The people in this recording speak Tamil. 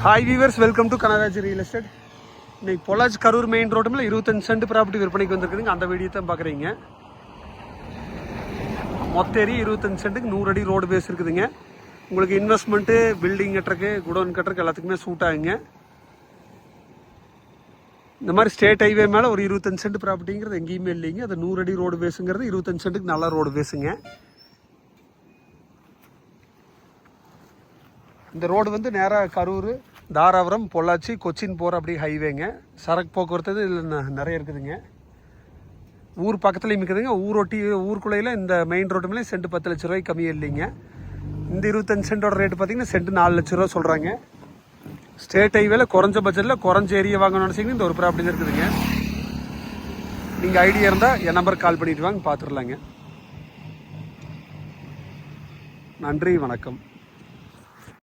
Hi viewers, welcome to Kanaraj real estate. இன்னைக்கு பொள்ளாச்சி கரூர் மெயின் ரோட்டில் 25 சென்ட் ப்ராப்பர்ட்டி விற்பனைக்கு வந்துருக்குதுங்க. அந்த வீடியோ தான் பார்க்குறீங்க. மொத்த ஏரியா 25 சென்ட்டுக்கு 100 அடி ரோடு பேஸ் இருக்குதுங்க. உங்களுக்கு இன்வெஸ்ட்மெண்ட்டு, பில்டிங் கட்டுறக்கு, குடோன் கட்டுறக்கு எல்லாத்துக்குமே சூட் ஆகுங்க. இந்த மாதிரி ஸ்டேட் ஹைவே மேலே ஒரு 25 சென்ட் ப்ராப்பர்ட்டிங்கிறது எங்கேயுமே இல்லைங்க. அது 100 அடி ரோடு பேஸுங்கிறது 25 சென்ட்டுக்கு நல்ல ரோடு பேஸுங்க. இந்த ரோடு வந்து நேராக கரூர், தாராபுரம், பொள்ளாச்சி, கொச்சின் போகிற அப்படி ஹைவேங்க. சரக்கு போக்குவரத்து இதில் நிறைய இருக்குதுங்க. ஊர் பக்கத்துலேயும் இருக்குதுங்க. ஊருக்குள்ளையில் இந்த மெயின் ரோட்டு மேலே சென்ட் 10 லட்ச ரூபாய்க்கு கம்மியாக இல்லைங்க. இந்த 25 சென்ட்டோட ரேட்டு பார்த்தீங்கன்னா சென்ட் 4 லட்ச ரூபா சொல்கிறாங்க. ஸ்டேட் ஹைவேல குறைஞ்ச பட்ஜெட்டில் குறைஞ்ச ஏரியா வாங்கணும்னு நினச்சிங்கன்னா இந்த ஒரு ப்ராப்பர்ட்டி இருக்குதுங்க. நீங்கள் ஐடியா இருந்தால் என் நம்பருக்கு கால் பண்ணிட்டு வாங்க, பார்த்துடலாங்க. நன்றி, வணக்கம்.